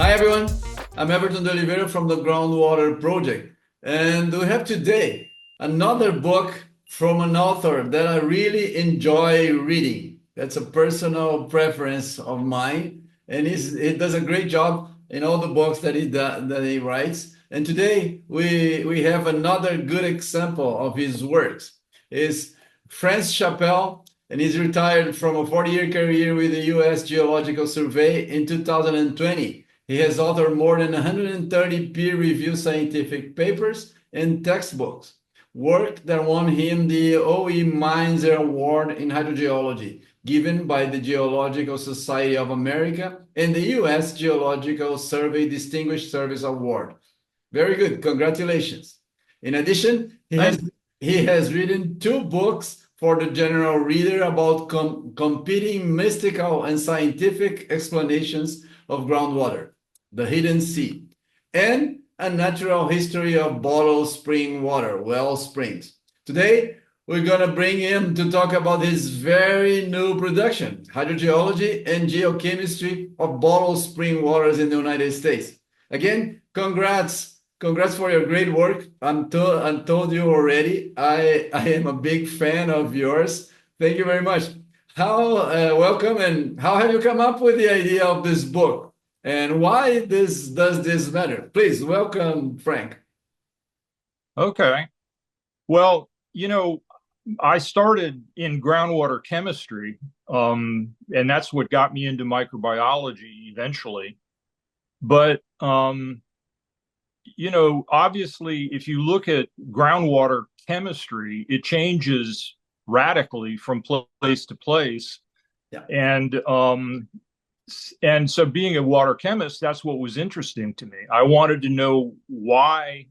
Hi everyone, I'm Everton de Oliveira from the Groundwater Project, and we have today another book from an author that I really enjoy reading. That's a personal preference of mine, and he does a great job in all the books that he writes. And today we have another good example of his works. Is Franz Chapelle, and he's retired from a 40-year career with the U.S. Geological Survey in 2020. He has authored more than 130 peer-reviewed scientific papers and textbooks, work that won him the O.E. Meinzer Award in Hydrogeology, given by the Geological Society of America and the U.S. Geological Survey Distinguished Service Award. Very good, congratulations. In addition, he has written 2 books for the general reader about competing mystical and scientific explanations of groundwater, the hidden sea, and a natural history of bottled spring water, well springs. Today, we're going to bring him to talk about his very new production, Hydrogeology and Geochemistry of Bottled Spring Waters in the United States. Again, congrats for your great work. I told you already, I am a big fan of yours. Thank you very much. Welcome, and how have you come up with the idea of this book? And why does this matter? Please welcome, Frank. Okay. Well, I started in groundwater chemistry, and that's what got me into microbiology eventually. But, obviously, if you look at groundwater chemistry, it changes radically from place to place. Yeah. And so being a water chemist, that's what was interesting to me. I wanted to know why,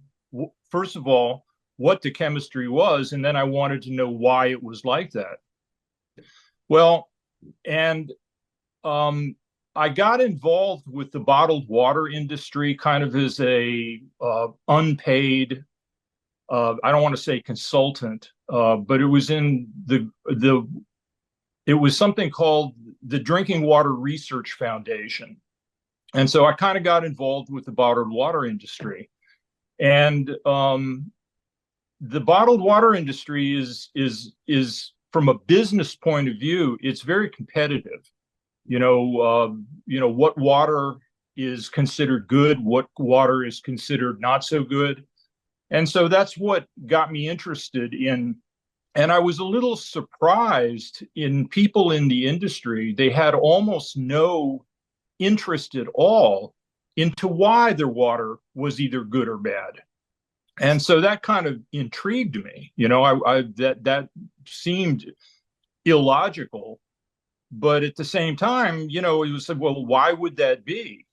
first of all, what the chemistry was, and then I wanted to know why it was like that. Well, and I got involved with the bottled water industry kind of as a unpaid, I don't want to say consultant, but it was in it was something called the Drinking Water Research Foundation. And so I kind of got involved with the bottled water industry. And the bottled water industry is from a business point of view, it's very competitive. What water is considered good, what water is considered not so good. And so that's what got me interested in. And I was a little surprised in people in the industry. They had almost no interest at all into why their water was either good or bad. And so that kind of intrigued me. That seemed illogical. But at the same time, it was said, well, why would that be?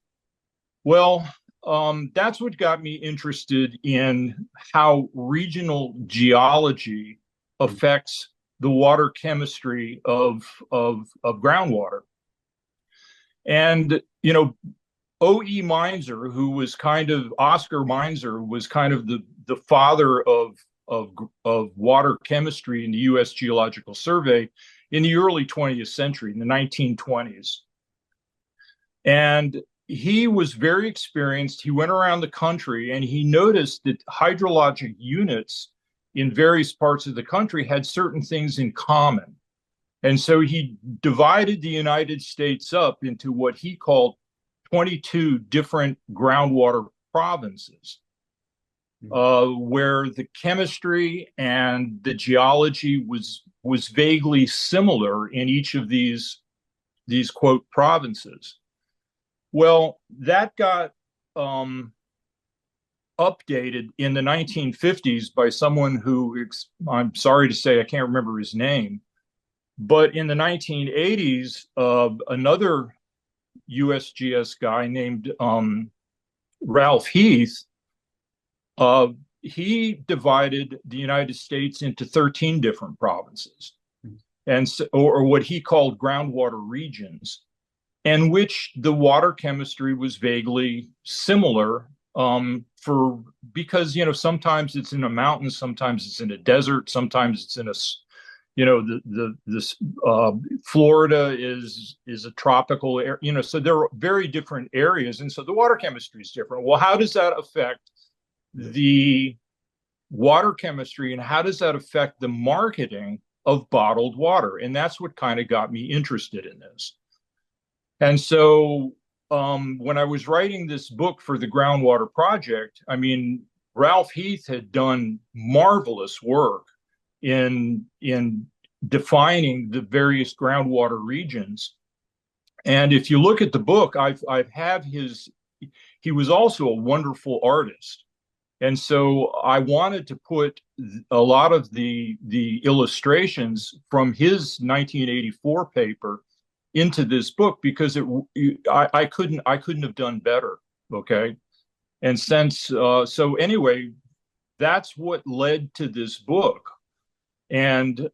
Well, that's what got me interested in how regional geology affects the water chemistry of groundwater. And, O.E. Meinzer, who was kind of, Oscar Meinzer was kind of the father of water chemistry in the U.S. Geological Survey in the early 20th century, in the 1920s. And he was very experienced. He went around the country and he noticed that hydrologic units in various parts of the country had certain things in common. And so he divided the United States up into what he called 22 different groundwater provinces, where the chemistry and the geology was vaguely similar in each of these quote provinces. Well, that got updated in the 1950s by someone who, I'm sorry to say, I can't remember his name, but in the 1980s, another USGS guy named Ralph Heath, he divided the United States into 13 different provinces, and or what he called groundwater regions, and which the water chemistry was vaguely similar because sometimes it's in a mountain, sometimes it's in a desert, sometimes it's in Florida is a tropical area, so there are very different areas, and so the water chemistry is different. Well, how does that affect the water chemistry, and how does that affect the marketing of bottled water? And that's what kind of got me interested in this. And so when I was writing this book for the Groundwater Project, I mean, Ralph Heath had done marvelous work in defining the various groundwater regions. And if you look at the book, he was also a wonderful artist. And so I wanted to put a lot of the illustrations from his 1984 paper into this book, because I couldn't have done better. Okay. And so anyway, that's what led to this book. And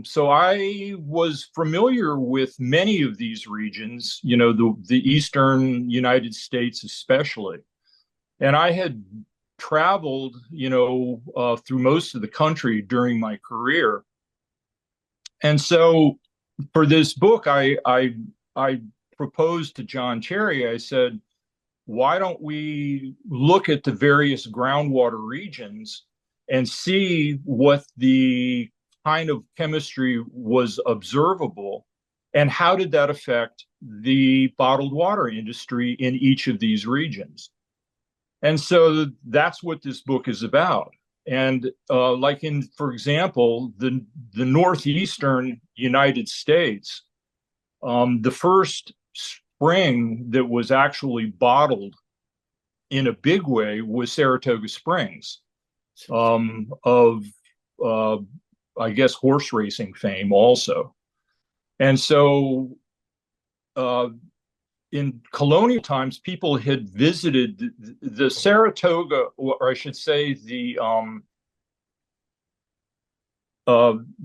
so I was familiar with many of these regions, the eastern United States especially. And I had traveled, through most of the country during my career. And so for this book, I proposed to John Cherry, I said, why don't we look at the various groundwater regions and see what the kind of chemistry was observable, and how did that affect the bottled water industry in each of these regions? And so that's what this book is about. And for example, the northeastern United States, the first spring that was actually bottled in a big way was Saratoga Springs, I guess, horse racing fame also. And so in colonial times, people had visited the Saratoga, or I should say the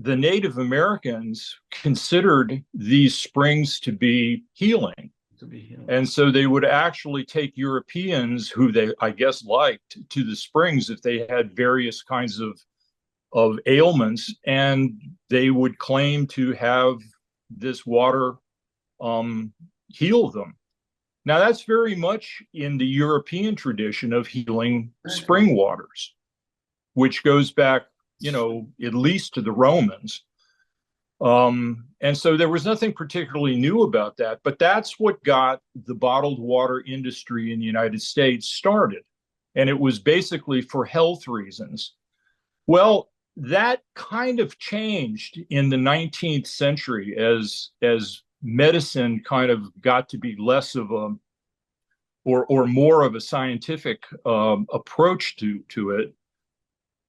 Native Americans considered these springs to be healing. And so they would actually take Europeans who they, I guess, liked to the springs if they had various kinds of ailments, and they would claim to have this water heal them. Now, that's very much in the European tradition of healing spring waters, which goes back, at least to the Romans. And so there was nothing particularly new about that, but that's what got the bottled water industry in the United States started. And it was basically for health reasons. Well, that kind of changed in the 19th century as medicine kind of got to be less of a, or more of a scientific approach to it.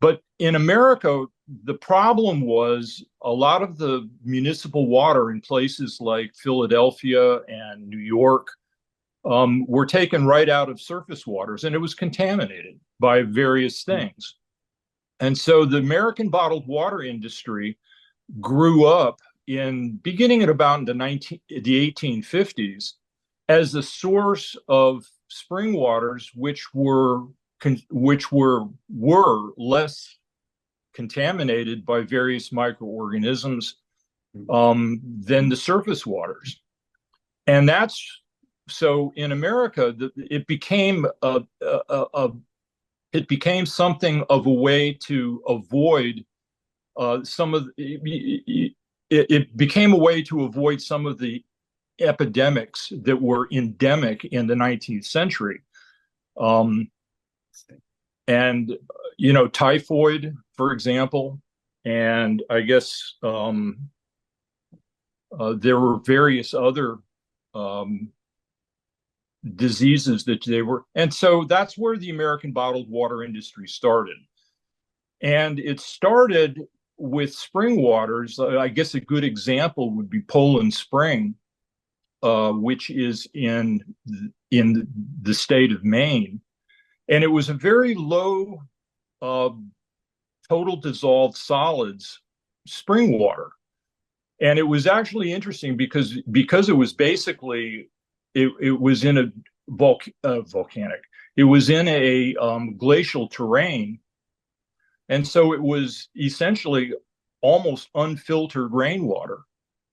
But in America, the problem was a lot of the municipal water in places like Philadelphia and New York were taken right out of surface waters, and it was contaminated by various things. And so the American bottled water industry grew up beginning at about the 1850s as a source of spring waters, which were less contaminated by various microorganisms than the surface waters. And so in America, it became something of a way to avoid it became a way to avoid some of the epidemics that were endemic in the 19th century. And, typhoid, for example, and I guess there were various other diseases that they were. And so that's where the American bottled water industry started. And it started with spring waters. I guess a good example would be Poland Spring, which is in the state of Maine. And it was a very low total dissolved solids spring water. And it was actually interesting because it was basically, it was in a volcanic, it was in a glacial terrain. And so it was essentially almost unfiltered rainwater.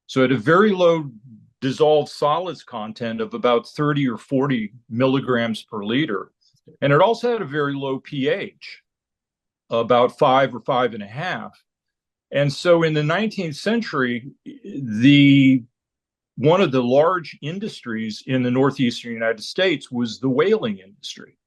So it had a very low dissolved solids content of about 30 or 40 milligrams per liter. And it also had a very low pH, about 5 or 5.5. And so in the 19th century, one of the large industries in the northeastern United States was the whaling industry.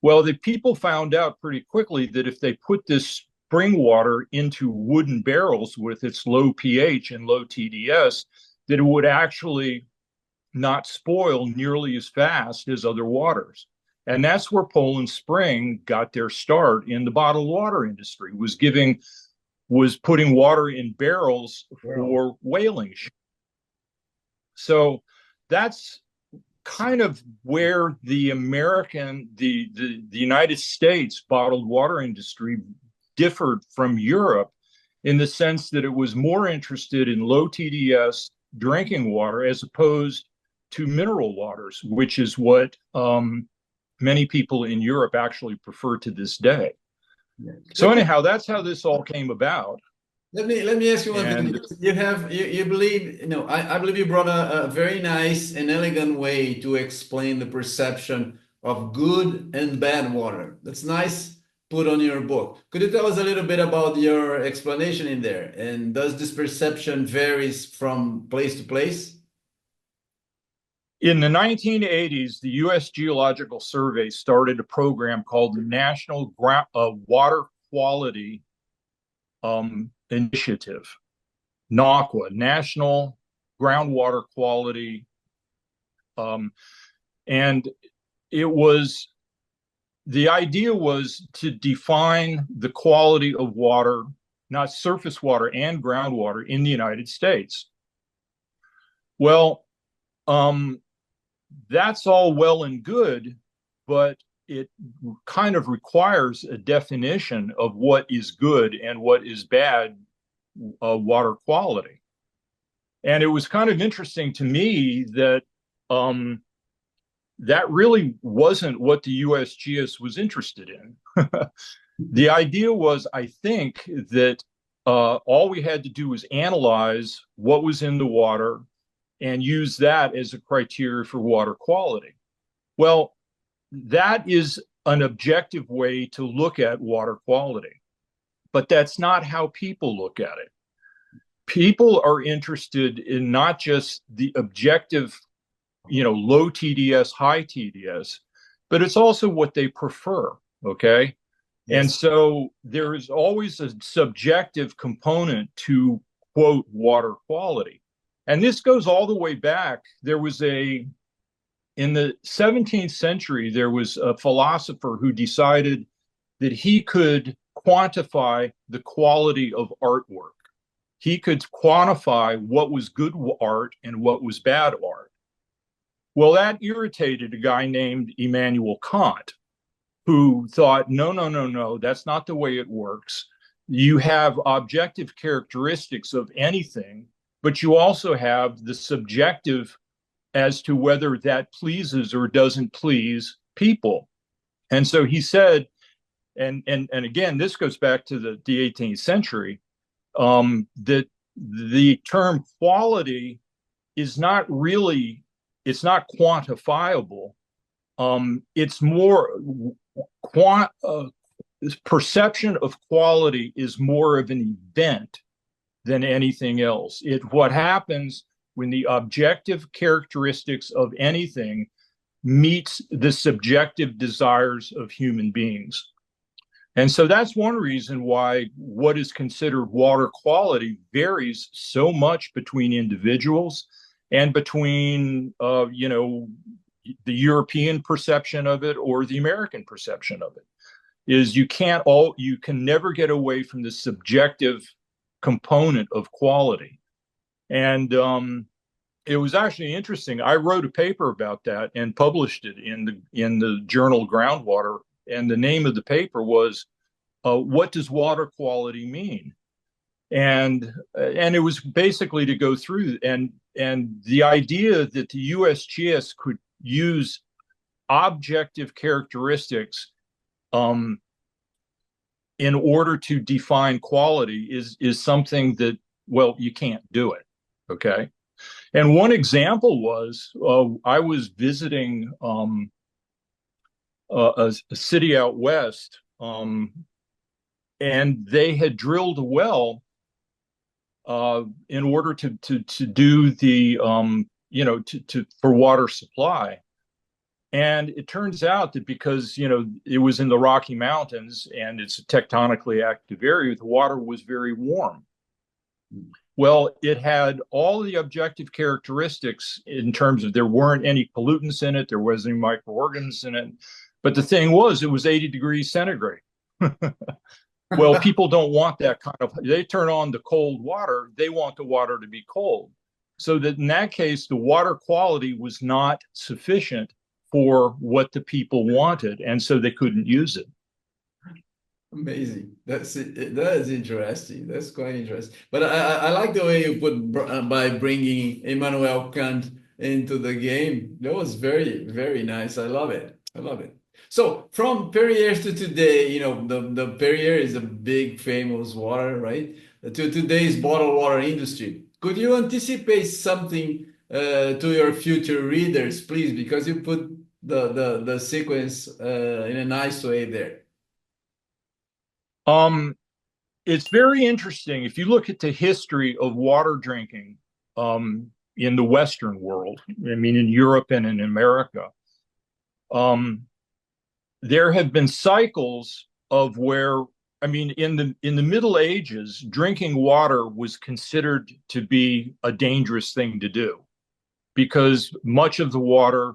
Well, the people found out pretty quickly that if they put this spring water into wooden barrels with its low pH and low TDS, that it would actually not spoil nearly as fast as other waters. And that's where Poland Spring got their start in the bottled water industry, was putting water in barrels for whaling. So that's kind of where the United States bottled water industry differed from Europe, in the sense that it was more interested in low TDS drinking water as opposed to mineral waters, which is what many people in Europe actually prefer to this day. Yeah. So anyhow, that's how this all came about. Let me ask you one thing. You believe, I believe you brought a very nice and elegant way to explain the perception of good and bad water. That's nice, put on your book. Could you tell us a little bit about your explanation in there? And does this perception varies from place to place? In the 1980s, the U.S. Geological Survey started a program called the National Water Quality Initiative, NAQUA, National Groundwater Quality. And the idea was to define the quality of water, not surface water and groundwater, in the United States. Well, that's all well and good, but it kind of requires a definition of what is good and what is bad water quality. And it was kind of interesting to me that that really wasn't what the USGS was interested in. The idea was, I think, that all we had to do was analyze what was in the water and use that as a criteria for water quality. Well, that is an objective way to look at water quality, but that's not how people look at it. People are interested in not just the objective, low TDS, high TDS, but it's also what they prefer, okay? Yes. And so there is always a subjective component to, quote, water quality. And this goes all the way back. In the 17th century, there was a philosopher who decided that he could quantify the quality of artwork. He could quantify what was good art and what was bad art. Well, that irritated a guy named Immanuel Kant, who thought, no, that's not the way it works. You have objective characteristics of anything, but you also have the subjective as to whether that pleases or doesn't please people. And so he said, and again, this goes back to the 18th century, that the term quality is not really, it's not quantifiable. It's more, perception of quality is more of an event than anything else. What happens when the objective characteristics of anything meets the subjective desires of human beings. And so that's one reason why what is considered water quality varies so much between individuals and between, the European perception of it or the American perception of it. Is you can never get away from the subjective component of quality. And it was actually interesting. I wrote a paper about that and published it in the journal Groundwater. And the name of the paper was, "What Does Water Quality Mean?" And it was basically to go through and the idea that the USGS could use objective characteristics in order to define quality is something that, well, you can't do it. Okay. And one example was I was visiting a city out west, and they had drilled a well in order to do the for water supply. And it turns out that because it was in the Rocky Mountains and it's a tectonically active area, the water was very warm. Well, it had all the objective characteristics in terms of there weren't any pollutants in it, there wasn't any microorganisms in it. But the thing was, it was 80 degrees centigrade. Well, people don't want that kind of, they turn on the cold water, they want the water to be cold. So that in that case, the water quality was not sufficient for what the people wanted, and so they couldn't use it. Amazing. That's it. That is interesting. That's quite interesting. But I like the way you put by bringing Immanuel Kant into the game. That was very, very nice. I love it. I love it. So from Perrier to today, the Perrier is a big famous water, right? To today's bottled water industry. Could you anticipate something to your future readers, please? Because you put the sequence in a nice way there. It's very interesting. If you look at the history of water drinking in the Western world, I mean, in Europe and in America, there have been cycles of where, I mean, in the Middle Ages, drinking water was considered to be a dangerous thing to do because much of the water,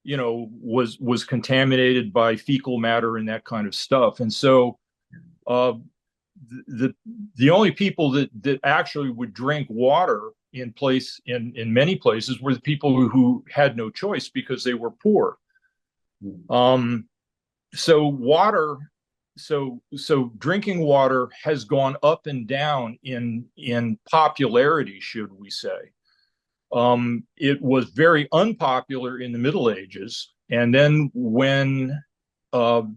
was contaminated by fecal matter and that kind of stuff. And so the only people that actually would drink water in many places were the people who had no choice because they were poor. So drinking water has gone up and down in popularity, should we say. It was very unpopular in the Middle Ages, and then when the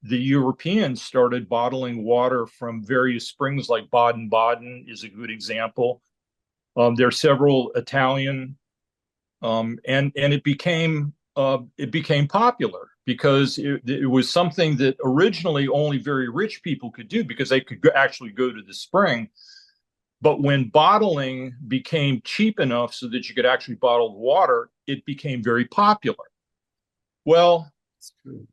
Europeans started bottling water from various springs, like Baden-Baden is a good example. There are several Italian, and it became popular because it was something that originally only very rich people could do because they could actually go to the spring. But when bottling became cheap enough so that you could actually bottle the water, it became very popular. Well, that's true.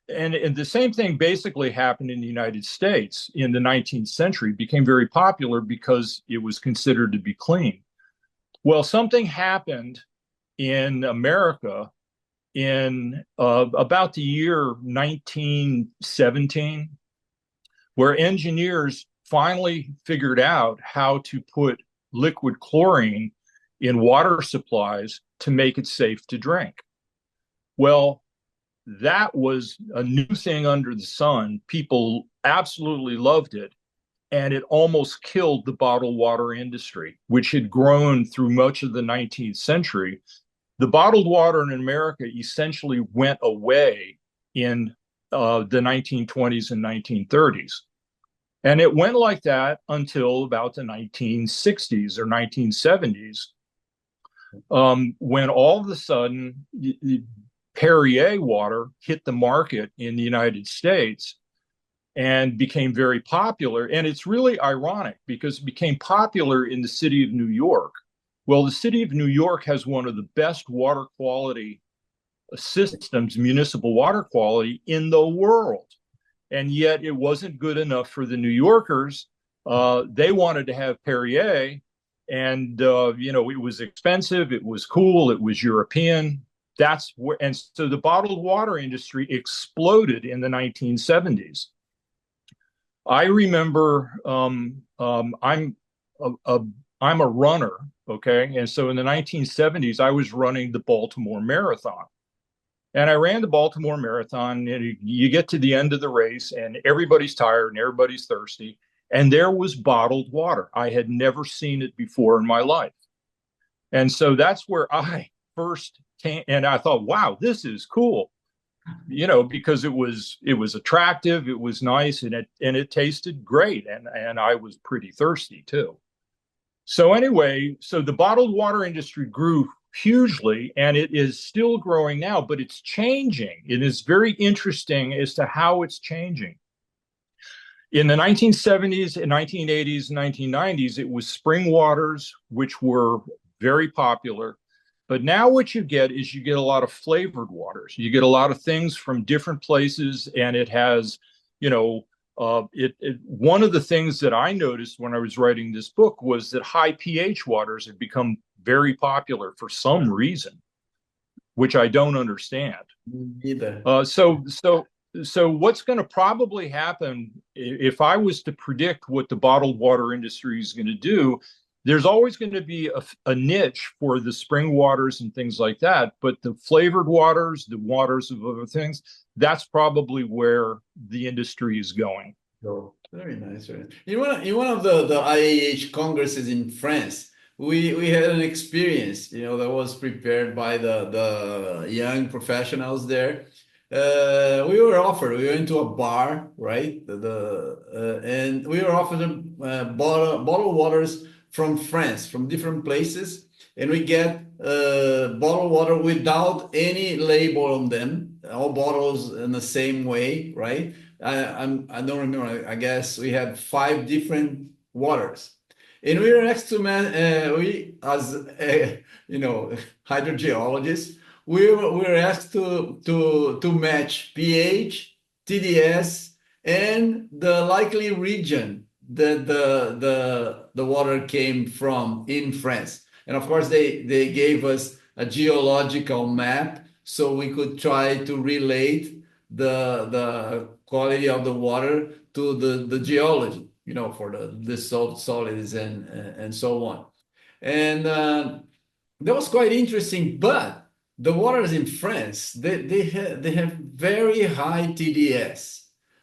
And the same thing basically happened in the United States in the 19th century. It became very popular because it was considered to be clean. Well, something happened in America in about the year 1917, where engineers finally figured out how to put liquid chlorine in water supplies to make it safe to drink. Well, that was a new thing under the sun. People absolutely loved it, and it almost killed the bottled water industry, which had grown through much of the 19th century. The bottled water in America essentially went away in the 1920s and 1930s. And it went like that until about the 1960s or 1970s, when all of a sudden Perrier water hit the market in the United States and became very popular. And it's really ironic because it became popular in the city of New York. Well, the city of New York has one of the best water quality systems, municipal water quality in the world. And yet it wasn't good enough for the New Yorkers. They wanted to have Perrier, and it was expensive, it was cool, it was European. And so the bottled water industry exploded in the 1970s. I remember I'm a runner, okay, and so in the 1970s I was running the Baltimore Marathon. And I ran the Baltimore Marathon, and you get to the end of the race, and everybody's tired and everybody's thirsty. And there was bottled water. I had never seen it before in my life. And so that's where I first came, and I thought, wow, this is cool. because it was attractive, it was nice, and it tasted great, and I was pretty thirsty too. So anyway, so the bottled water industry grew hugely, and it is still growing now, but it's changing. It is very interesting as to how it's changing. In the 1970s and 1980s and 1990s, it was spring waters, which were very popular. But now what you get is you get a lot of flavored waters. You get a lot of things from different places, and it has, one of the things that I noticed when I was writing this book was that high pH waters have become very popular for some reason, which I don't understand. Either. So what's going to probably happen if I was to predict what the bottled water industry is going to do? There's always going to be a niche for the spring waters and things like that, but the flavored waters, the waters of other things, that's probably where the industry is going. Oh, very nice. Very nice. In one of the IAH congresses in France, we had an experience, that was prepared by the young professionals there. We went to a bar, right? And we were offered bottled waters from France, from different places, and we get bottled water without any label on them, all bottles in the same way, right? I don't remember. I guess we had five different waters, and we were next to we as hydrogeologists, we were asked to match pH, TDS, and the likely region that the water came from in France. And of course, they gave us a geological map so we could try to relate the quality of the water to the geology, for the dissolved solids and so on. And that was quite interesting. But the waters in France, they have very high TDS,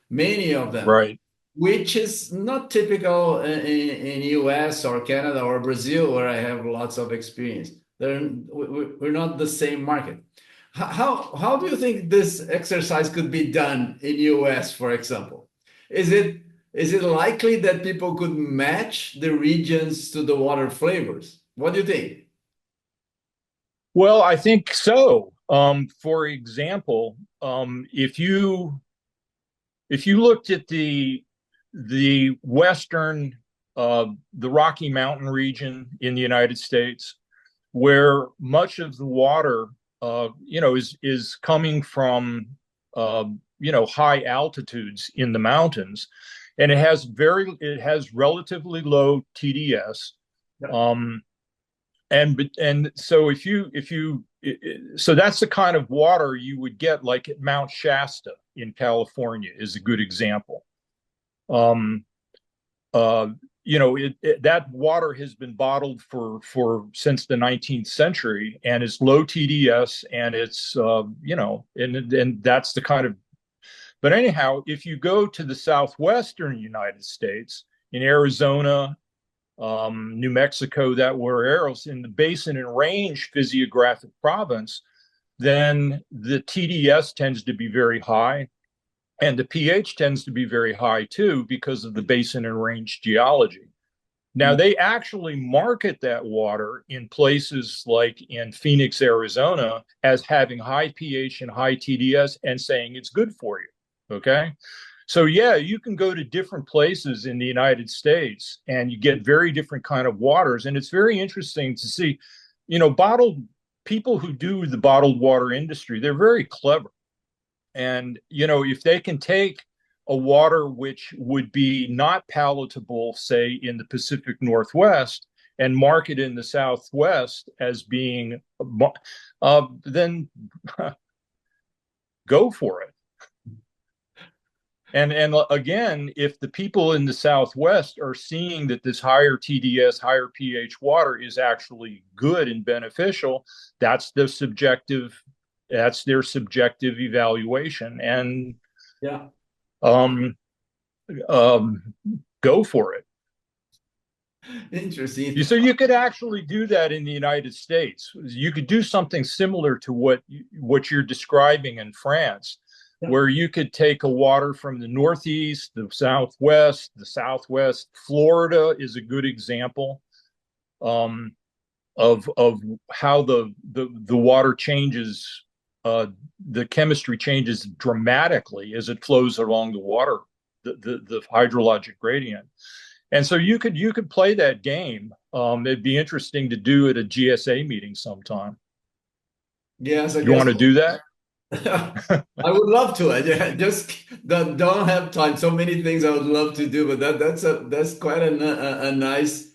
many of them, Right. which is not typical in US or Canada or Brazil, where I have lots of experience. We're not the same market. How do you think this exercise could be done in US, for example? Is it likely that people could match the regions to the water flavors? What do you think? Well, I think so. For example, if you looked at the western, the Rocky Mountain region in the United States, where much of the water, is coming from, high altitudes in the mountains, and it has relatively low TDS. Yeah. And so so that's the kind of water you would get like at Mount Shasta in California is a good example. Um, that water has been bottled for since the 19th century and is low TDS, and it's and that's the kind of. But anyhow, if you go to the southwestern United States, in Arizona, New Mexico, that were areas in the Basin and Range physiographic province, then the TDS tends to be very high, and the pH tends to be very high too because of the Basin and Range geology. Now, they actually market that water in places like in Phoenix, Arizona, as having high pH and high TDS and saying it's good for you. Okay. So yeah, you can go to different places in the United States and you get very different kind of waters. And it's very interesting to see, bottled people who do the bottled water industry, they're very clever. And, if they can take a water which would be not palatable, say, in the Pacific Northwest and market in the Southwest as being, then go for it. And again, if the people in the Southwest are seeing that this higher TDS, higher pH water is actually good and beneficial, that's their subjective evaluation, and Yeah. um, um, go for it. Interesting. So you could actually do that in the United States. You could do something similar to what you're describing in France, Yeah. where you could take a water from the Northeast, the Southwest. Florida is a good example um, of how the water changes. The chemistry changes dramatically as it flows along the water, the hydrologic gradient. And so you could play that game. It'd be interesting to do at a GSA meeting sometime. Yes, I You guess. want to do that? I would love to. I just don't have time. So many things I would love to do, but that's quite a nice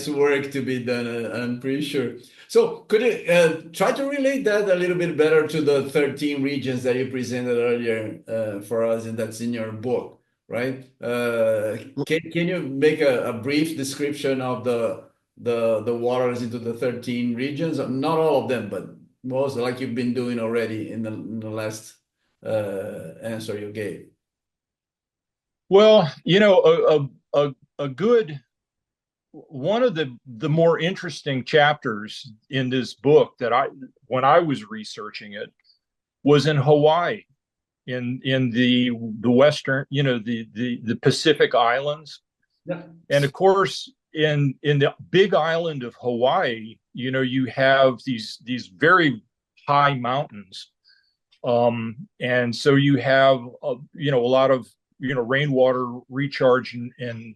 work to be done. I'm pretty sure. So could you try to relate that a little bit better to the 13 regions that you presented earlier for us, and that's in your book, right? Can you make a brief description of the waters into the 13 regions? Not all of them, but most like you've been doing already in the last answer you gave. Well, a good one of the more interesting chapters in this book that when I was researching it was in Hawaii, in the western, the Pacific Islands. Yeah. And of course, in the big island of Hawaii, you have these very high mountains, and so you have a lot of rainwater recharge, and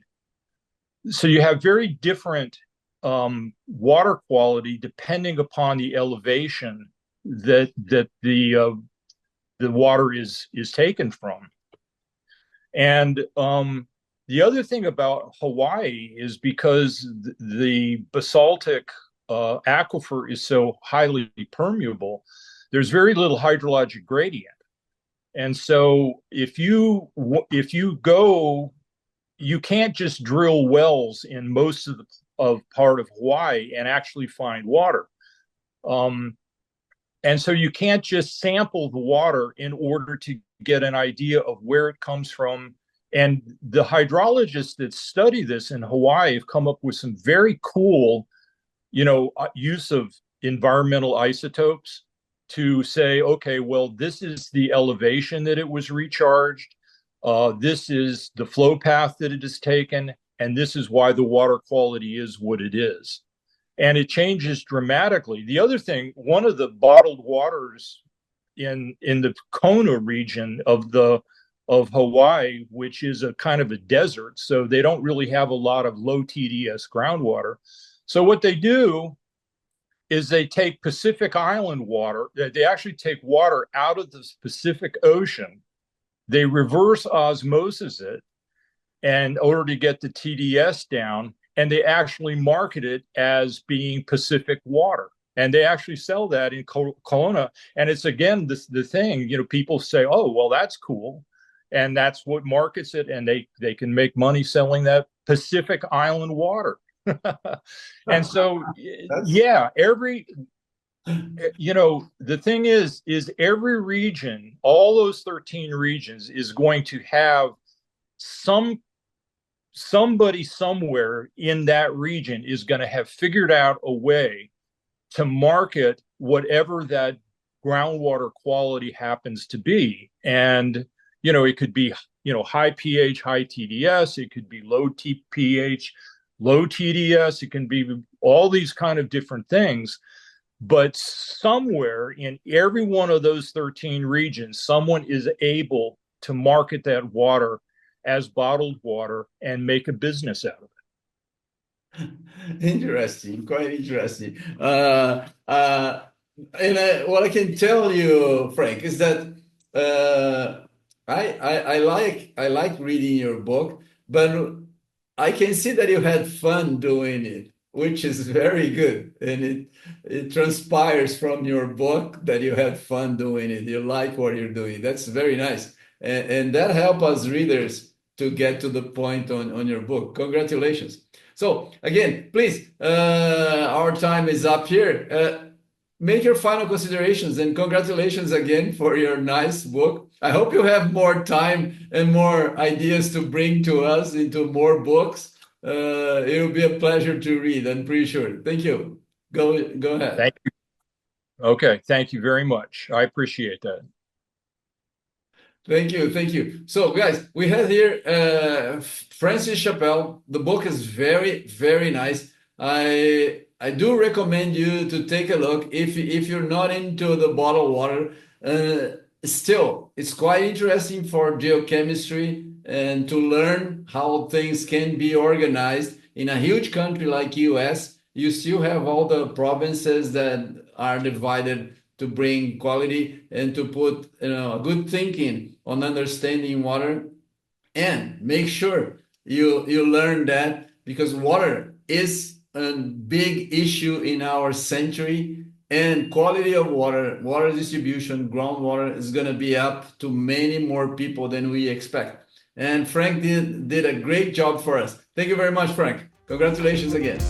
so you have very different water quality depending upon the elevation that the water is taken from. And the other thing about Hawaii is because the basaltic aquifer is so highly permeable, there's very little hydrologic gradient. And so if you go, you can't just drill wells in most of part of Hawaii and actually find water. And so you can't just sample the water in order to get an idea of where it comes from. And the hydrologists that study this in Hawaii have come up with some very cool, use of environmental isotopes to say, okay, well, this is the elevation that it was recharged. This is the flow path that it has taken, and this is why the water quality is what it is. And it changes dramatically. The other thing, one of the bottled waters in the Kona region of Hawaii, which is a kind of a desert, so they don't really have a lot of low TDS groundwater. So what they do is they take Pacific Island water, they actually take water out of the Pacific Ocean, they reverse osmosis it in order to get the TDS down, and they actually market it as being Pacific water. And they actually sell that in Kelowna. And it's, again, the thing, people say, oh, well, that's cool. And that's what markets it. And they can make money selling that Pacific Island water. And so, yeah, the thing is every region, all those 13 regions, is going to have somebody somewhere in that region is going to have figured out a way to market whatever that groundwater quality happens to be. And, it could be, high pH, high TDS, it could be low pH, low TDS, it can be all these kind of different things. But somewhere in every one of those 13 regions, someone is able to market that water as bottled water and make a business out of it. Interesting, quite interesting. And what I can tell you, Frank, is that I like reading your book, but I can see that you had fun doing it, which is very good, and it transpires from your book that you had fun doing it. You like what you're doing. That's very nice, and that helps us readers to get to the point on your book. Congratulations. So again, please, our time is up here. Make your final considerations, and congratulations again for your nice book. I hope you have more time and more ideas to bring to us into more books. It will be a pleasure to read, I'm pretty sure. Thank you. Go ahead. Thank you. Okay, thank you very much. I appreciate that. Thank you, thank you. So, guys, we have here Francis Chapelle. The book is very, very nice. I do recommend you to take a look if you're not into the bottled water. Still, it's quite interesting for geochemistry and to learn how things can be organized in a huge country like US. You still have all the provinces that are divided to bring quality and to put a good thinking on understanding water, and make sure you learn that, because water is a big issue in our century, and quality of water distribution, groundwater is going to be up to many more people than we expect. And Frank did a great job for us. Thank you very much, Frank. Congratulations again.